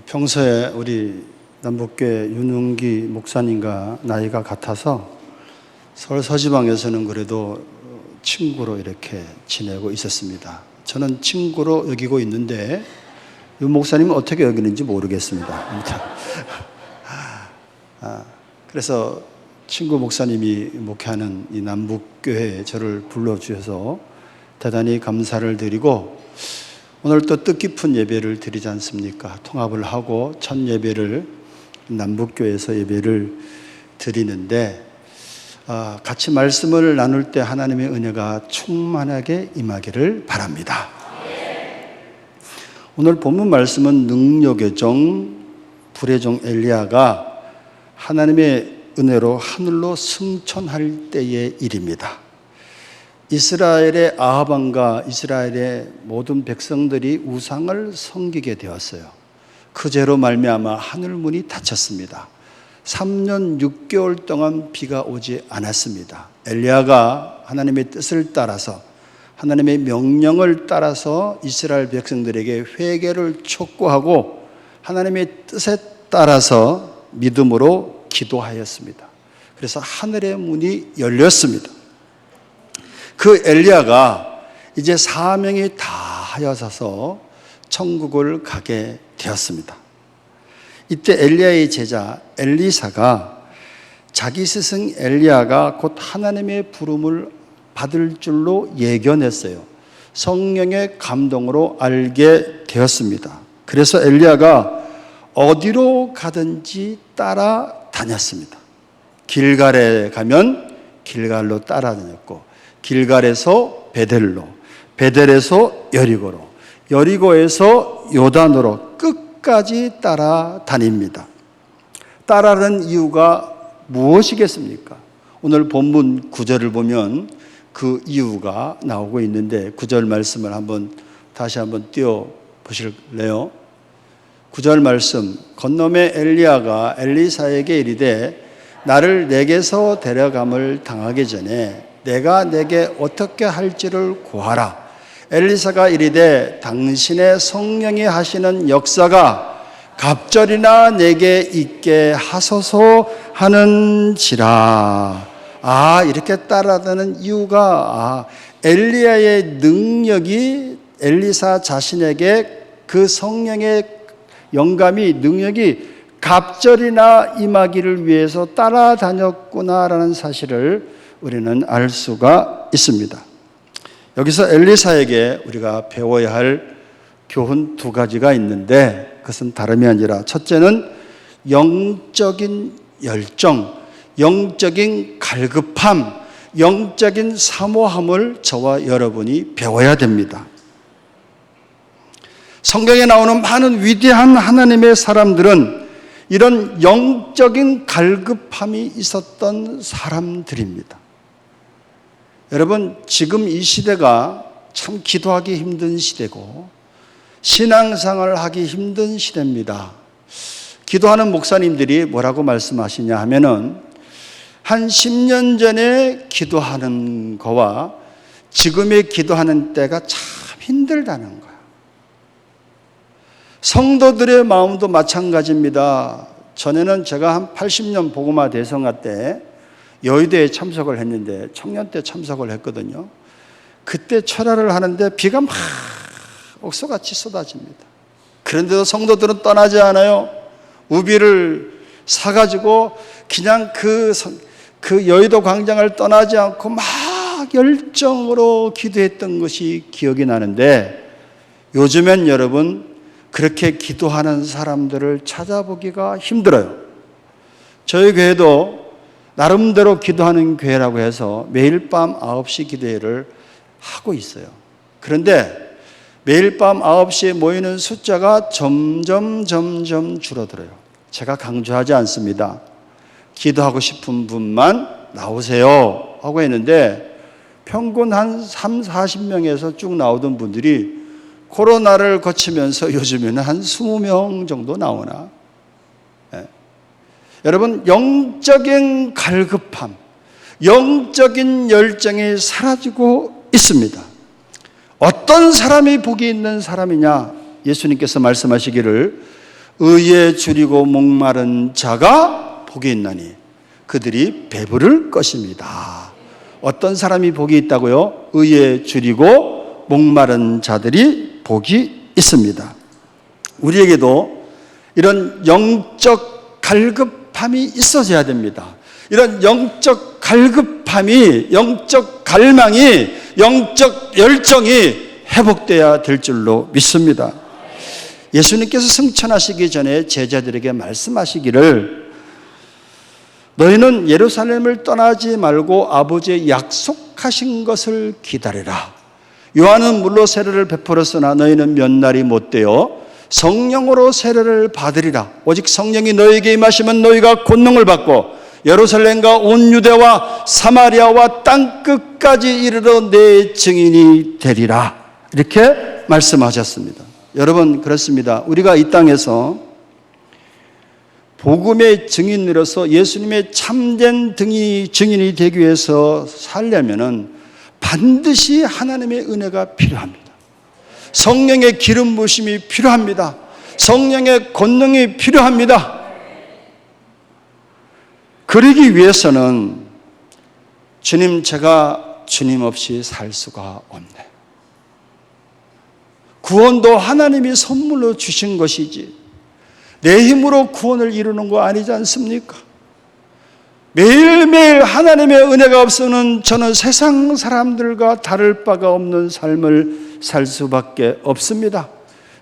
평소에 우리 남북교회 윤웅기 목사님과 나이가 같아서 서울 서지방에서는 그래도 친구로 이렇게 지내고 있었습니다. 저는 친구로 여기고 있는데 윤 목사님은 어떻게 여기는지 모르겠습니다. 그래서 친구 목사님이 목회하는 이 남북교회에 저를 불러주셔서 대단히 감사를 드리고, 오늘 또 뜻깊은 예배를 드리지 않습니까? 통합을 하고 첫 예배를 남북교회에서 예배를 드리는데, 같이 말씀을 나눌 때 하나님의 은혜가 충만하게 임하기를 바랍니다. 오늘 본문 말씀은 능력의 종, 불의 종 엘리야가 하나님의 은혜로 하늘로 승천할 때의 일입니다. 이스라엘의 아합 왕과 이스라엘의 모든 백성들이 우상을 섬기게 되었어요. 그 죄로 말미암아 하늘문이 닫혔습니다. 3년 6개월 동안 비가 오지 않았습니다. 엘리야가 하나님의 뜻을 따라서, 하나님의 명령을 따라서 이스라엘 백성들에게 회개를 촉구하고 하나님의 뜻에 따라서 믿음으로 기도하였습니다. 그래서 하늘의 문이 열렸습니다. 그 엘리야가 이제 사명이 다 하여져서 천국을 가게 되었습니다. 이때 엘리야의 제자 엘리사가 자기 스승 엘리야가 곧 하나님의 부름을 받을 줄로 예견했어요. 성령의 감동으로 알게 되었습니다. 그래서 엘리야가 어디로 가든지 따라다녔습니다. 길갈에 가면 길갈로 따라다녔고, 길갈에서 베델로, 베델에서 여리고로, 여리고에서 요단으로 끝까지 따라다닙니다. 따라다니는 이유가 무엇이겠습니까? 오늘 본문 9절을 보면 그 이유가 나오고 있는데, 9절 말씀을 다시 한번 띄워보실래요? 9절 말씀, 건너매 엘리야가 엘리사에게 이르되 나를 내게서 데려감을 당하기 전에 내가 내게 어떻게 할지를 구하라. 엘리사가 이르되 당신의 성령이 하시는 역사가 갑절이나 내게 있게 하소서 하는지라. 이렇게 따라다니는 이유가 엘리야의 능력이, 엘리사 자신에게 그 성령의 영감이, 능력이 갑절이나 임하기를 위해서 따라다녔구나라는 사실을 우리는 알 수가 있습니다. 여기서 엘리사에게 우리가 배워야 할 교훈 두 가지가 있는데, 그것은 다름이 아니라, 첫째는 영적인 열정, 영적인 갈급함, 영적인 사모함을 저와 여러분이 배워야 됩니다. 성경에 나오는 많은 위대한 하나님의 사람들은 이런 영적인 갈급함이 있었던 사람들입니다. 여러분, 지금 이 시대가 참 기도하기 힘든 시대고 신앙생활을 하기 힘든 시대입니다. 기도하는 목사님들이 뭐라고 말씀하시냐 하면은, 한 10년 전에 기도하는 거와 지금의 기도하는 때가 참 힘들다는 거예요. 성도들의 마음도 마찬가지입니다. 전에는 제가 한 80년 복음화 대성화 때 여의도에 참석을 했는데, 청년 때 참석을 했거든요. 그때 철야를 하는데 비가 막 옥석같이 쏟아집니다. 그런데도 성도들은 떠나지 않아요. 우비를 사가지고 그냥 그 여의도 광장을 떠나지 않고 막 열정으로 기도했던 것이 기억이 나는데, 요즘엔 여러분 그렇게 기도하는 사람들을 찾아보기가 힘들어요. 저희 교회도 나름대로 기도하는 교회라고 해서 매일 밤 9시 기도회를 하고 있어요. 그런데 매일 밤 9시에 모이는 숫자가 점점 줄어들어요. 제가 강조하지 않습니다. 기도하고 싶은 분만 나오세요 하고 했는데, 평균 한 30-40명에서 쭉 나오던 분들이 코로나를 거치면서 요즘에는 한 20명 정도 나오나. 여러분, 영적인 갈급함, 영적인 열정이 사라지고 있습니다. 어떤 사람이 복이 있는 사람이냐? 예수님께서 말씀하시기를 의에 줄이고 목마른 자가 복이 있나니 그들이 배부를 것입니다. 어떤 사람이 복이 있다고요? 의에 줄이고 목마른 자들이 복이 있습니다. 우리에게도 이런 영적 갈급함이 있어져야 됩니다. 이런 영적 갈급함이, 영적 갈망이, 영적 열정이 회복되어야 될 줄로 믿습니다. 예수님께서 승천하시기 전에 제자들에게 말씀하시기를 너희는 예루살렘을 떠나지 말고 아버지의 약속하신 것을 기다리라. 요한은 물로 세례를 베풀었으나 너희는 몇 날이 못되어 성령으로 세례를 받으리라. 오직 성령이 너희에게 임하시면 너희가 권능을 받고 예루살렘과 온 유대와 사마리아와 땅끝까지 이르러 내 증인이 되리라. 이렇게 말씀하셨습니다. 여러분, 그렇습니다. 우리가 이 땅에서 복음의 증인으로서 예수님의 참된 증인이 되기 위해서 살려면은 반드시 하나님의 은혜가 필요합니다. 성령의 기름 부으심이 필요합니다. 성령의 권능이 필요합니다. 그러기 위해서는 주님, 제가 주님 없이 살 수가 없네. 구원도 하나님이 선물로 주신 것이지 내 힘으로 구원을 이루는 거 아니지 않습니까? 매일매일 하나님의 은혜가 없으면 저는 세상 사람들과 다를 바가 없는 삶을 살 수밖에 없습니다.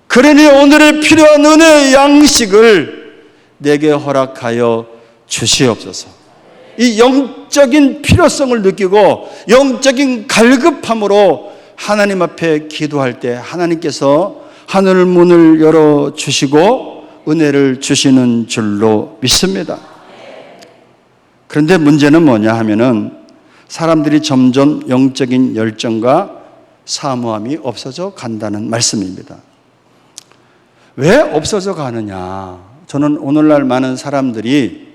그러니 오늘의 필요한 은혜의 양식을 내게 허락하여 주시옵소서. 이 영적인 필요성을 느끼고 영적인 갈급함으로 하나님 앞에 기도할 때 하나님께서 하늘 문을 열어주시고 은혜를 주시는 줄로 믿습니다. 그런데 문제는 뭐냐 하면은 사람들이 점점 영적인 열정과 사모함이 없어져 간다는 말씀입니다. 왜 없어져 가느냐? 저는 오늘날 많은 사람들이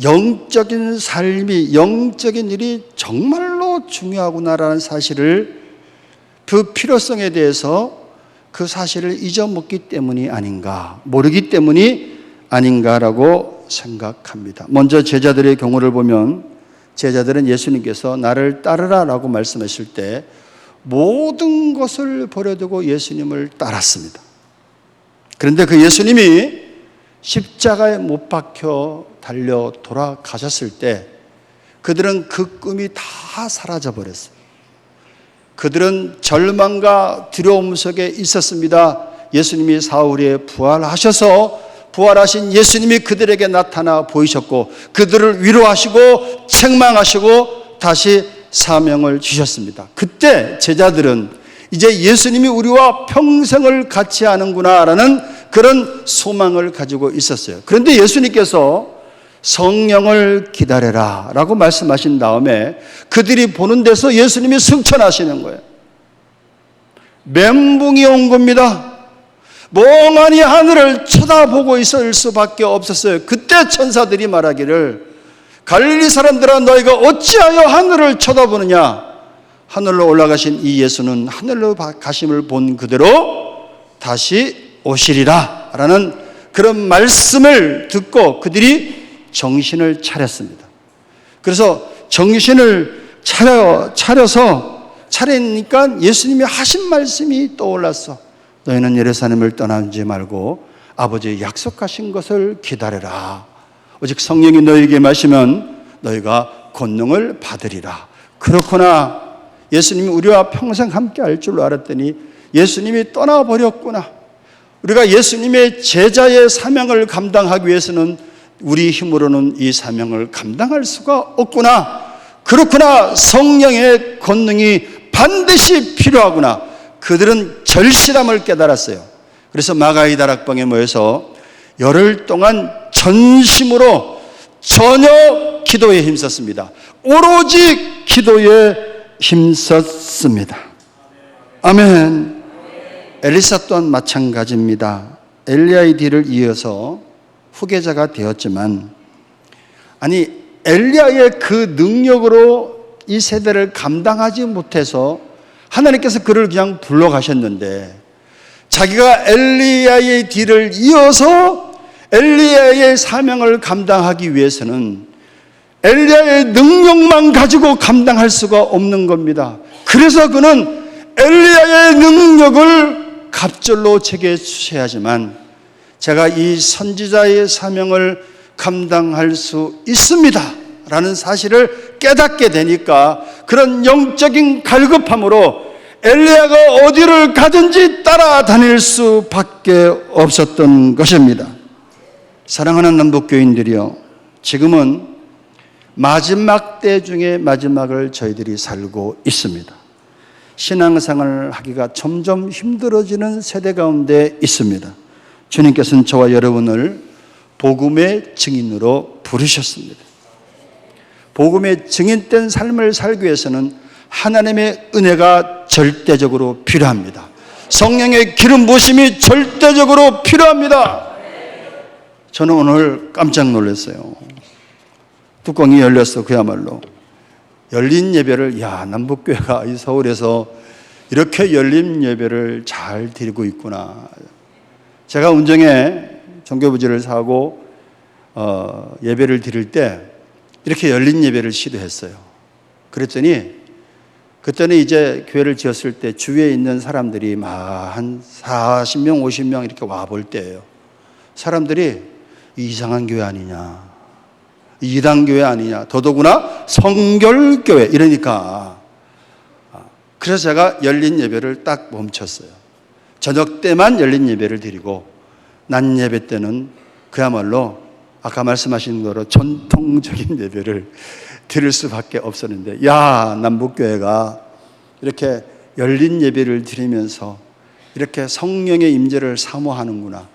영적인 삶이, 영적인 일이 정말로 중요하구나라는 사실을, 그 필요성에 대해서 그 사실을 잊어먹기 때문이 아닌가, 모르기 때문이 아닌가라고 생각합니다. 먼저 제자들의 경우를 보면 제자들은 예수님께서 나를 따르라 라고 말씀하실 때 모든 것을 버려두고 예수님을 따랐습니다. 그런데 그 예수님이 십자가에 못 박혀 달려 돌아가셨을 때 그들은 그 꿈이 다 사라져 버렸어요. 그들은 절망과 두려움 속에 있었습니다. 예수님이 사흘에 부활하셔서 부활하신 예수님이 그들에게 나타나 보이셨고 그들을 위로하시고 책망하시고 다시 사명을 주셨습니다. 그때 제자들은 이제 예수님이 우리와 평생을 같이 하는구나라는 그런 소망을 가지고 있었어요. 그런데 예수님께서 성령을 기다려라 라고 말씀하신 다음에 그들이 보는 데서 예수님이 승천하시는 거예요. 멘붕이 온 겁니다. 멍하니 하늘을 쳐다보고 있을 수밖에 없었어요. 그때 천사들이 말하기를 갈릴리 사람들아 너희가 어찌하여 하늘을 쳐다보느냐. 하늘로 올라가신 이 예수는 하늘로 가심을 본 그대로 다시 오시리라 라는 그런 말씀을 듣고 그들이 정신을 차렸습니다. 그래서 정신을 차리니까 예수님이 하신 말씀이 떠올랐어. 너희는 예루살렘을 떠나지 말고 아버지의 약속하신 것을 기다려라. 오직 성령이 너희에게 마시면 너희가 권능을 받으리라. 그렇구나. 예수님이 우리와 평생 함께 할 줄로 알았더니 예수님이 떠나버렸구나. 우리가 예수님의 제자의 사명을 감당하기 위해서는 우리 힘으로는 이 사명을 감당할 수가 없구나. 그렇구나. 성령의 권능이 반드시 필요하구나. 그들은 절실함을 깨달았어요. 그래서 마가이 다락방에 모여서 열흘 동안 전심으로 전혀 기도에 힘썼습니다. 오로지 기도에 힘썼습니다. 아멘. 엘리사 또한 마찬가지입니다. 엘리야의 뒤를 이어서 후계자가 되었지만, 아니 엘리야의 그 능력으로 이 세대를 감당하지 못해서 하나님께서 그를 그냥 불러가셨는데, 자기가 엘리야의 뒤를 이어서 엘리야의 사명을 감당하기 위해서는 엘리야의 능력만 가지고 감당할 수가 없는 겁니다. 그래서 그는 엘리야의 능력을 갑절로 제게 주셔야지만 제가 이 선지자의 사명을 감당할 수 있습니다 라는 사실을 깨닫게 되니까 그런 영적인 갈급함으로 엘리야가 어디를 가든지 따라다닐 수밖에 없었던 것입니다. 사랑하는 남북교인들이요, 지금은 마지막 때 중에 마지막을 저희들이 살고 있습니다. 신앙생활을 하기가 점점 힘들어지는 세대 가운데 있습니다. 주님께서는 저와 여러분을 복음의 증인으로 부르셨습니다. 복음의 증인된 삶을 살기 위해서는 하나님의 은혜가 절대적으로 필요합니다. 성령의 기름 부으심이 절대적으로 필요합니다. 저는 오늘 깜짝 놀랐어요. 뚜껑이 열렸어. 그야말로 열린 예배를, 남북교회가 이 서울에서 이렇게 열린 예배를 잘 드리고 있구나. 제가 운정에 종교부지를 사고 예배를 드릴 때 이렇게 열린 예배를 시도했어요. 그랬더니 그때는 이제 교회를 지었을 때 주위에 있는 사람들이 막 한 40명, 50명 이렇게 와볼 때예요. 사람들이 이상한 교회 아니냐, 이단교회 아니냐, 더더구나 성결교회 이러니까, 그래서 제가 열린 예배를 딱 멈췄어요. 저녁 때만 열린 예배를 드리고 낮 예배 때는 그야말로 아까 말씀하신 대로 전통적인 예배를 드릴 수밖에 없었는데, 남북교회가 이렇게 열린 예배를 드리면서 이렇게 성령의 임재를 사모하는구나.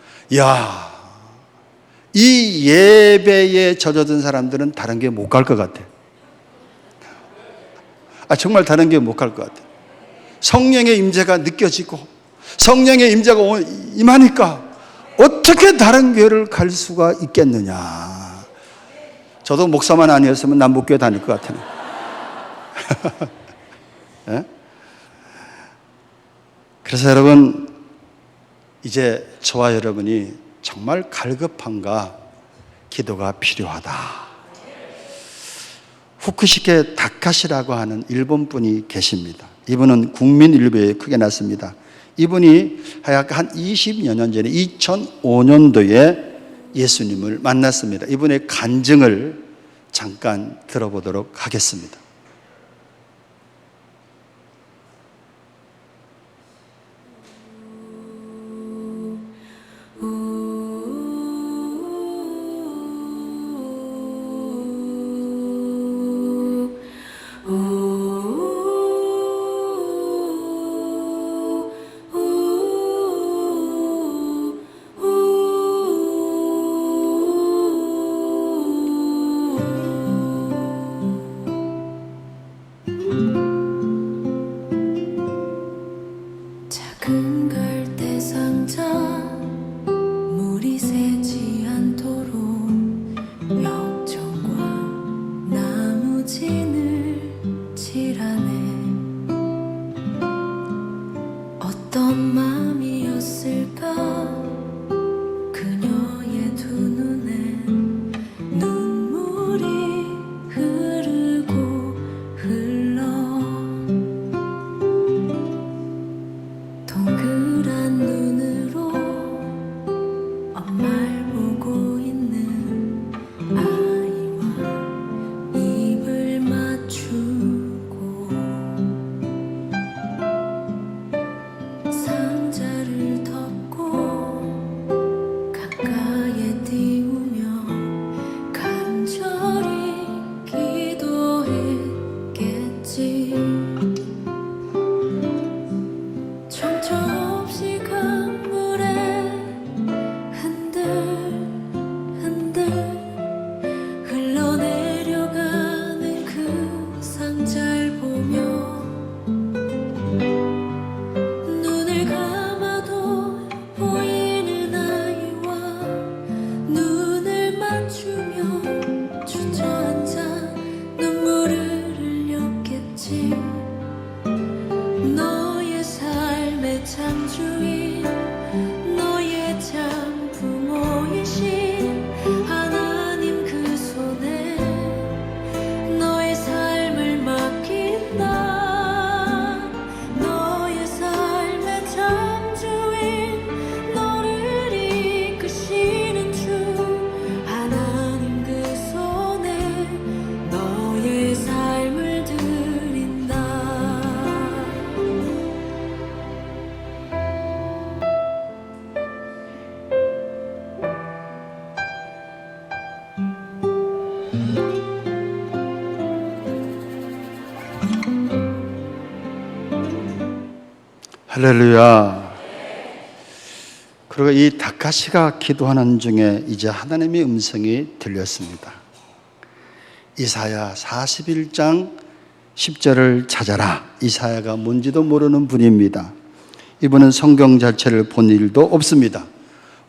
이 예배에 젖어든 사람들은 다른 게 못 갈 것 같아. 정말 다른 게 못 갈 것 같아. 성령의 임재가 느껴지고 성령의 임재가 임하니까 어떻게 다른 교회를 갈 수가 있겠느냐. 저도 목사만 아니었으면 남북교회 다닐 것 같아요. 네? 그래서 여러분, 이제 저와 여러분이 정말 갈급함과 기도가 필요하다. 후쿠시케 다카시라고 하는 일본 분이 계십니다. 이분은 국민일보에 크게 났습니다. 이분이 약 한 20여 년 전에 2005년도에 예수님을 만났습니다. 이분의 간증을 잠깐 들어보도록 하겠습니다. 할렐루야. 그리고 이 다카시가 기도하는 중에 이제 하나님의 음성이 들렸습니다. 이사야 41장 10절을 찾아라. 이사야가 뭔지도 모르는 분입니다. 이분은 성경 자체를 본 일도 없습니다.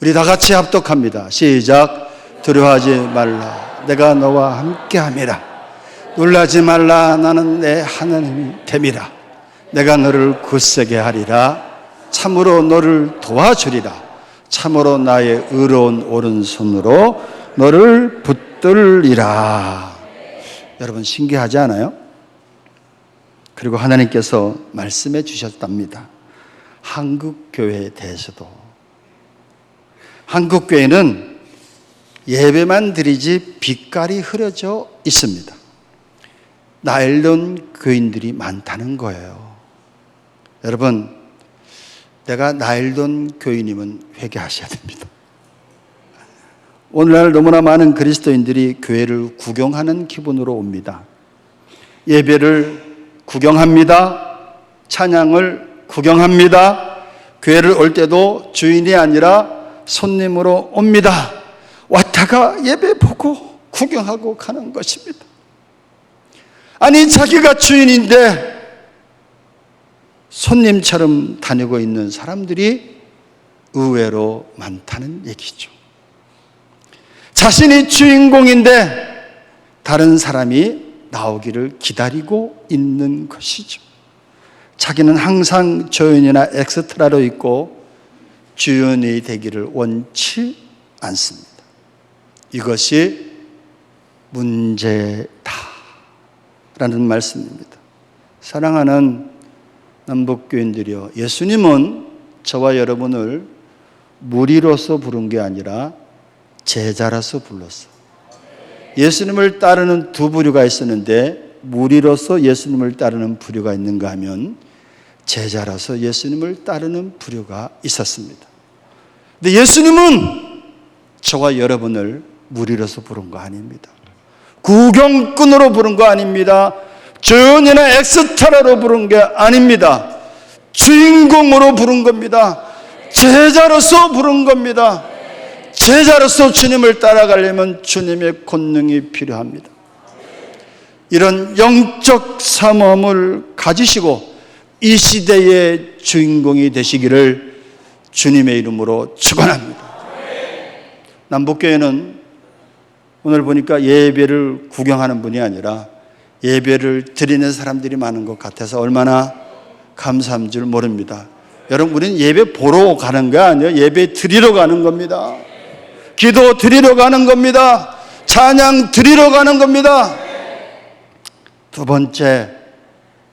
우리 다 같이 합독합니다. 시작. 두려워하지 말라. 내가 너와 함께함이라. 놀라지 말라. 나는 내 하나님이 됨이라. 내가 너를 굳세게 하리라. 참으로 너를 도와주리라. 참으로 나의 의로운 오른손으로 너를 붙들리라. 여러분 신기하지 않아요? 그리고 하나님께서 말씀해 주셨답니다. 한국교회에 대해서도. 한국교회는 예배만 드리지 빛깔이 흐려져 있습니다. 나일론 교인들이 많다는 거예요. 여러분, 내가 나일론 교인이면 회개하셔야 됩니다. 오늘날 너무나 많은 그리스도인들이 교회를 구경하는 기분으로 옵니다. 예배를 구경합니다. 찬양을 구경합니다. 교회를 올 때도 주인이 아니라 손님으로 옵니다. 왔다가 예배 보고 구경하고 가는 것입니다. 아니 자기가 주인인데 손님처럼 다니고 있는 사람들이 의외로 많다는 얘기죠. 자신이 주인공인데 다른 사람이 나오기를 기다리고 있는 것이죠. 자기는 항상 조연이나 엑스트라로 있고 주연이 되기를 원치 않습니다. 이것이 문제다라는 말씀입니다. 사랑하는 남북교인들이여, 예수님은 저와 여러분을 무리로서 부른 게 아니라 제자라서 불렀어. 예수님을 따르는 두 부류가 있었는데 무리로서 예수님을 따르는 부류가 있는가 하면 제자라서 예수님을 따르는 부류가 있었습니다. 근데 예수님은 저와 여러분을 무리로서 부른 거 아닙니다. 구경꾼으로 부른 거 아닙니다. 조연이나 엑스트라로 부른 게 아닙니다. 주인공으로 부른 겁니다. 제자로서 부른 겁니다. 제자로서 주님을 따라가려면 주님의 권능이 필요합니다. 이런 영적 사모함을 가지시고 이 시대의 주인공이 되시기를 주님의 이름으로 축원합니다. 남북교회는 오늘 보니까 예배를 구경하는 분이 아니라 예배를 드리는 사람들이 많은 것 같아서 얼마나 감사한 줄 모릅니다. 여러분, 우리는 예배 보러 가는 거 아니에요. 예배 드리러 가는 겁니다. 기도 드리러 가는 겁니다. 찬양 드리러 가는 겁니다. 두 번째,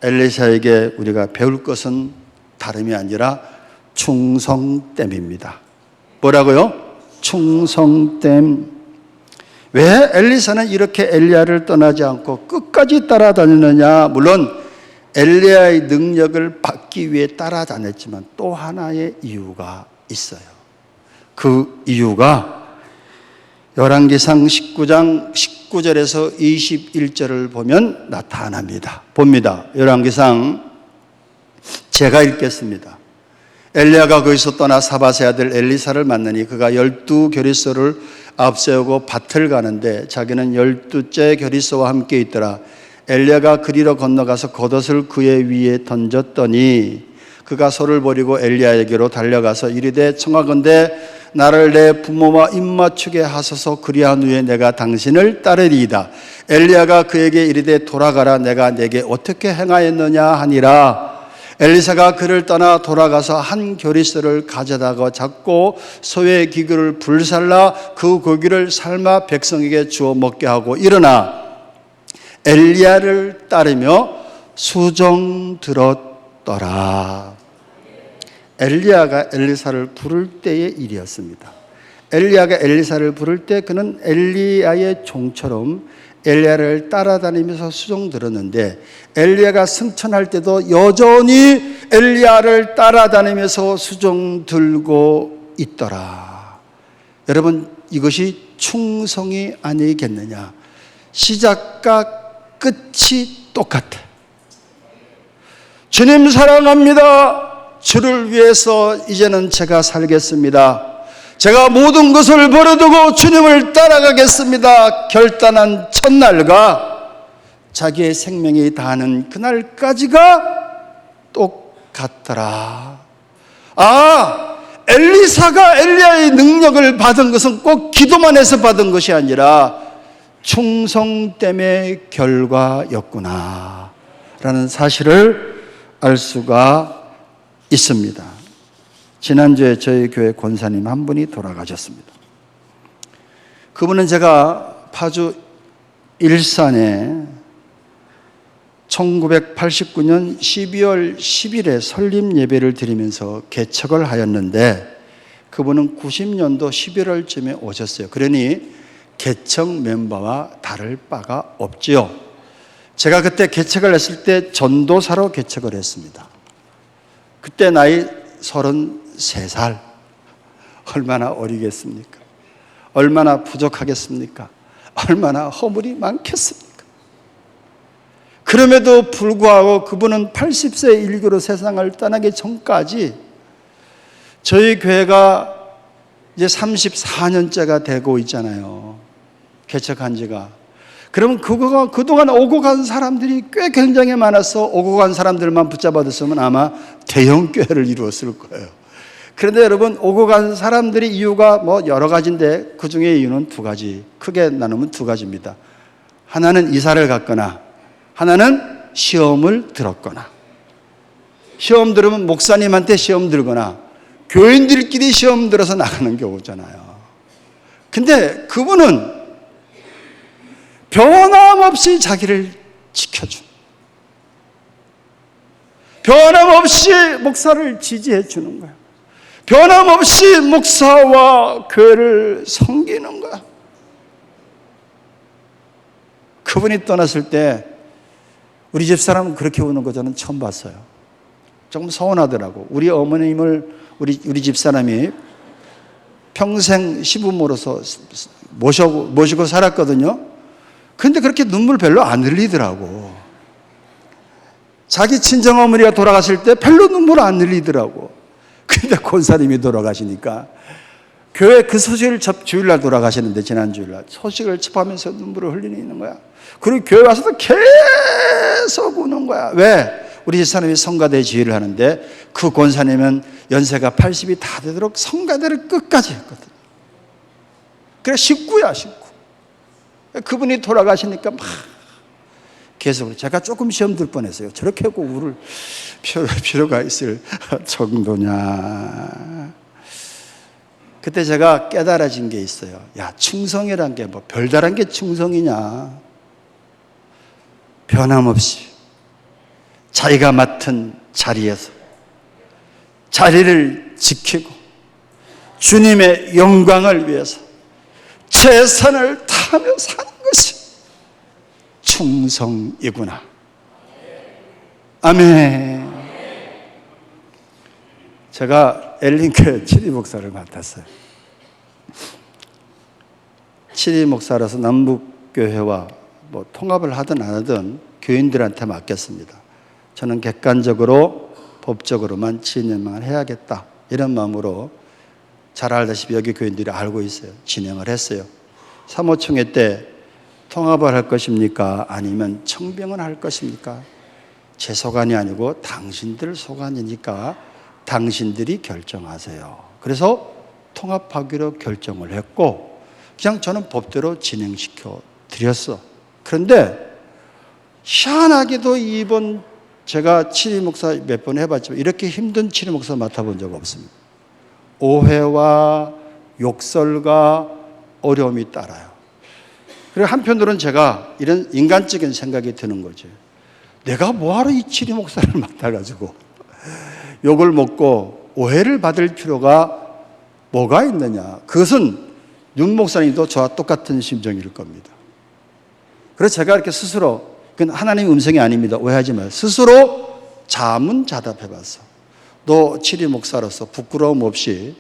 엘리사에게 우리가 배울 것은 다름이 아니라 충성됨입니다. 뭐라고요? 충성됨. 왜 엘리사는 이렇게 엘리야를 떠나지 않고 끝까지 따라다니느냐? 물론 엘리야의 능력을 받기 위해 따라다녔지만 또 하나의 이유가 있어요. 그 이유가 열왕기상 19장 19절에서 21절을 보면 나타납니다. 봅니다. 열왕기상 제가 읽겠습니다. 엘리야가 거기서 떠나 사밧의 아들 엘리사를 만나니 그가 12겨리소를 앞세우고 밭을 가는데 자기는 12째 겨리소와 함께 있더라. 엘리야가 그리로 건너가서 겉옷을 그의 위에 던졌더니 그가 소를 버리고 엘리야에게로 달려가서 이르되 청하건대 나를 내 부모와 입맞추게 하소서. 그리한 후에 내가 당신을 따르리이다. 엘리야가 그에게 이르되 돌아가라. 내가 내게 어떻게 행하였느냐 하니라. 엘리사가 그를 떠나 돌아가서 한 겨리소를 가져다가 잡고 소의 기구를 불살라 그 고기를 삶아 백성에게 주어 먹게 하고 일어나 엘리야를 따르며 수종 들었더라. 엘리야가 엘리사를 부를 때의 일이었습니다. 엘리야가 엘리사를 부를 때 그는 엘리야의 종처럼 엘리야를 따라다니면서 수종 들었는데 엘리야가 승천할 때도 여전히 엘리야를 따라다니면서 수종 들고 있더라. 여러분, 이것이 충성이 아니겠느냐? 시작과 끝이 똑같아. 주님 사랑합니다. 주를 위해서 이제는 제가 살겠습니다. 제가 모든 것을 버려두고 주님을 따라가겠습니다. 결단한 첫날과 자기의 생명이 다하는 그날까지가 똑같더라. 엘리사가 엘리야의 능력을 받은 것은 꼭 기도만 해서 받은 것이 아니라 충성됨의 결과였구나 라는 사실을 알 수가 있습니다. 지난주에 저희 교회 권사님 한 분이 돌아가셨습니다. 그분은 제가 파주 일산에 1989년 12월 10일에 설립 예배를 드리면서 개척을 하였는데 그분은 90년도 11월쯤에 오셨어요. 그러니 개척 멤버와 다를 바가 없지요. 제가 그때 개척을 했을 때 전도사로 개척을 했습니다. 그때 나이 33살. 얼마나 어리겠습니까? 얼마나 부족하겠습니까? 얼마나 허물이 많겠습니까? 그럼에도 불구하고 그분은 80세 일교로 세상을 떠나기 전까지 저희 교회가 이제 34년째가 되고 있잖아요. 개척한 지가. 그러면 그동안 오고 간 사람들이 꽤 굉장히 많아서 오고 간 사람들만 붙잡아뒀으면 아마 대형 교회를 이루었을 거예요. 그런데 여러분, 오고 간 사람들이 이유가 뭐 여러 가지인데 그 중에 이유는 두 가지. 크게 나누면 두 가지입니다. 하나는 이사를 갔거나 하나는 시험을 들었거나. 시험 들으면 목사님한테 시험 들거나 교인들끼리 시험 들어서 나가는 경우잖아요. 근데 그분은 변함없이 자기를 지켜준, 변함없이 목사를 지지해 주는 거야. 변함없이 목사와 교회를 섬기는 거야. 그분이 떠났을 때 우리 집사람은 그렇게 우는 거 저는 처음 봤어요. 조금 서운하더라고. 우리 어머님을 우리 집사람이 평생 시부모로서 모시고 살았거든요. 근데 그렇게 눈물 별로 안 흘리더라고. 자기 친정어머니가 돌아가실 때 별로 눈물 안 흘리더라고. 근데 권사님이 돌아가시니까 교회 그 소식을 주일날 돌아가시는데 지난 주일날 소식을 접하면서 눈물을 흘리는 거야. 그리고 교회 와서도 계속 우는 거야. 왜? 우리 집사람이 성가대 지휘를 하는데 그 권사님은 연세가 80이 다 되도록 성가대를 끝까지 했거든. 그래 식구야, 식구. 그분이 돌아가시니까 막 계속 제가 조금 시험 들 뻔했어요. 저렇게 꼭 울을 필요가 있을 정도냐. 그때 제가 깨달아진 게 있어요. 야, 충성이란 게 뭐 별다른 게 충성이냐. 변함없이 자기가 맡은 자리에서 자리를 지키고 주님의 영광을 위해서 최선을 다하며 사는 것이 충성이구나. 아멘. 제가 엘린교회 치리 목사를 맡았어요. 치리 목사라서 남북교회와 뭐 통합을 하든 안 하든 교인들한테 맡겼습니다. 저는 객관적으로 법적으로만 진행을 해야겠다 이런 마음으로 잘 알다시피 여기 교인들이 알고 있어요. 진행을 했어요. 사모총회 때 통합을 할 것입니까? 아니면 청병을 할 것입니까? 제 소관이 아니고 당신들 소관이니까 당신들이 결정하세요. 그래서 통합하기로 결정을 했고 그냥 저는 법대로 진행시켜 드렸어. 그런데 희한하게도 이번 제가 치리 목사 몇 번 해봤지만 이렇게 힘든 치리 목사 맡아본 적 없습니다. 오해와 욕설과 어려움이 따라요. 그리고 한편으로는 제가 이런 인간적인 생각이 드는 거죠. 내가 뭐하러 이 치리 목사를 맡아가지고 욕을 먹고 오해를 받을 필요가 뭐가 있느냐. 그것은 윤 목사님도 저와 똑같은 심정일 겁니다. 그래서 제가 이렇게 스스로, 그건 하나님의 음성이 아닙니다. 오해하지 마세요. 스스로 자문자답해봤어. 너 치리 목사로서 부끄러움 없이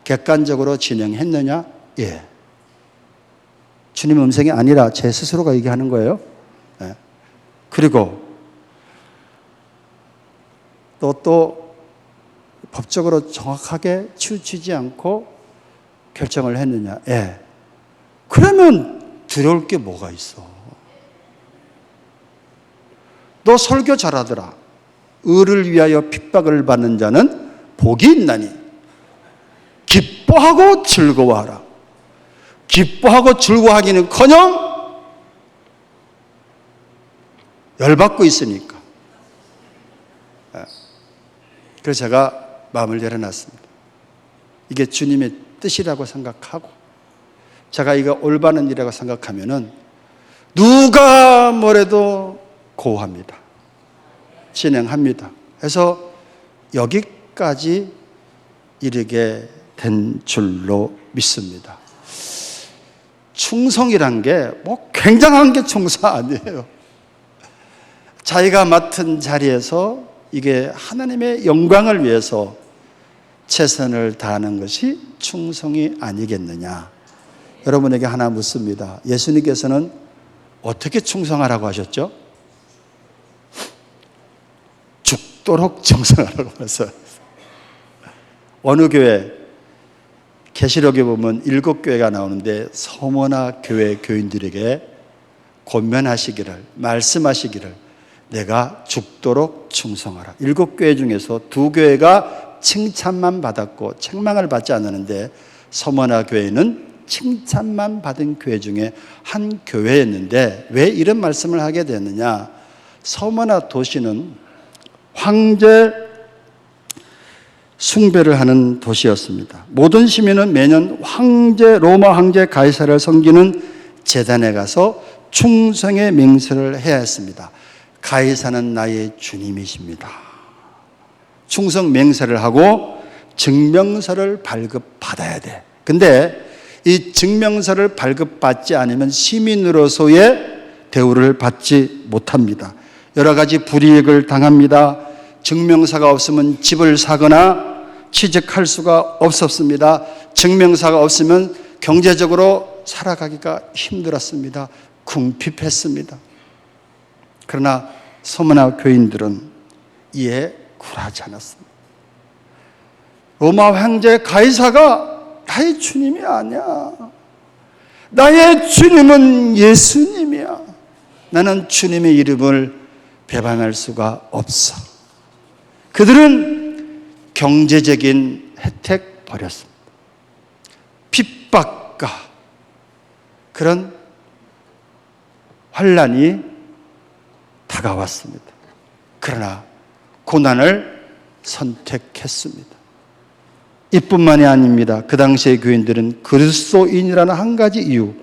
객관적으로 진행했느냐? 예. 주님 음성이 아니라 제 스스로가 얘기하는 거예요. 예. 그리고 또 법적으로 정확하게 치우치지 않고 결정을 했느냐? 예. 그러면 두려울 게 뭐가 있어? 너 설교 잘하더라. 의를 위하여 핍박을 받는 자는 복이 있나니 기뻐하고 즐거워하라. 기뻐하고 즐거워하기는커녕 열받고 있으니까. 그래서 제가 마음을 열어놨습니다. 이게 주님의 뜻이라고 생각하고 제가 이거 올바른 일이라고 생각하면은 누가 뭐래도 고합니다. 진행합니다. 그래서 여기까지 이르게 된 줄로 믿습니다. 충성이란 게 뭐 굉장한 게 충성 아니에요. 자기가 맡은 자리에서 이게 하나님의 영광을 위해서 최선을 다하는 것이 충성이 아니겠느냐. 여러분에게 하나 묻습니다. 예수님께서는 어떻게 충성하라고 하셨죠? 죽도록 충성하라고 하셨어요. 어느 교회, 계시록에 보면 7교회가 나오는데 서머나 교회 교인들에게 권면하시기를, 말씀하시기를 내가 죽도록 충성하라. 7교회 중에서 2교회가 칭찬만 받았고 책망을 받지 않았는데 서머나 교회는 칭찬만 받은 교회 중에 한 교회였는데 왜 이런 말씀을 하게 됐느냐? 서머나 도시는 황제 숭배를 하는 도시였습니다. 모든 시민은 매년 로마 황제 가이사를 섬기는 제단에 가서 충성의 맹세를 해야 했습니다. 가이사는 나의 주님이십니다. 충성 맹세를 하고 증명서를 발급받아야 돼. 근데 이 증명서를 발급받지 않으면 시민으로서의 대우를 받지 못합니다. 여러 가지 불이익을 당합니다. 증명서가 없으면 집을 사거나 취직할 수가 없었습니다. 증명서가 없으면 경제적으로 살아가기가 힘들었습니다. 궁핍했습니다. 그러나 서머나 교인들은 이에 굴하지 않았습니다. 로마 황제 가이사가 나의 주님이 아니야. 나의 주님은 예수님이야. 나는 주님의 이름을 배반할 수가 없어. 그들은 경제적인 혜택 버렸습니다. 핍박과 그런 환난이 다가왔습니다. 그러나 고난을 선택했습니다. 이뿐만이 아닙니다. 그 당시의 교인들은 그리스도인이라는 한 가지 이유,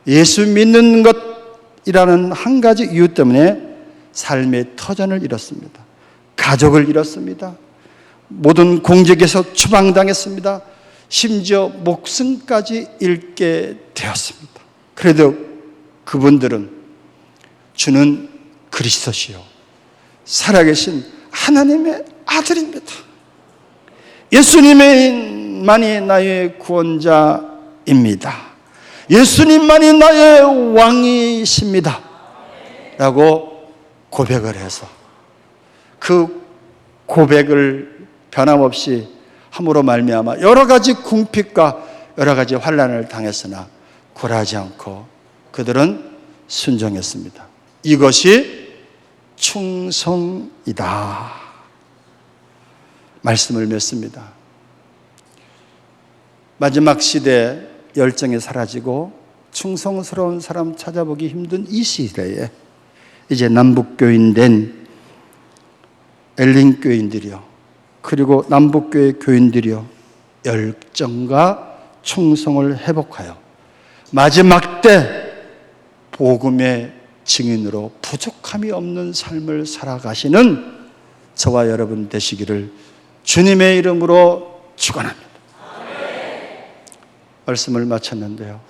예수 믿는 것이라는 한 가지 이유 때문에 삶의 터전을 잃었습니다. 가족을 잃었습니다. 모든 공적에서 추방당했습니다. 심지어 목숨까지 잃게 되었습니다. 그래도 그분들은 주는 그리스도시요 살아계신 하나님의 아들입니다. 예수님만이 나의 구원자입니다. 예수님만이 나의 왕이십니다. 라고 고백을 해서 그 고백을 변함없이 함으로 말미암아 여러 가지 궁핍과 여러 가지 환난을 당했으나 굴하지 않고 그들은 순종했습니다. 이것이 충성이다. 말씀을 맺습니다. 마지막 시대 열정이 사라지고 충성스러운 사람 찾아보기 힘든 이 시대에 이제 남북교인 된 엘린교인들이요, 그리고 남북교회 교인들이요, 열정과 충성을 회복하여 마지막 때 복음의 증인으로 부족함이 없는 삶을 살아가시는 저와 여러분 되시기를 주님의 이름으로 축원합니다. 말씀을 마쳤는데요,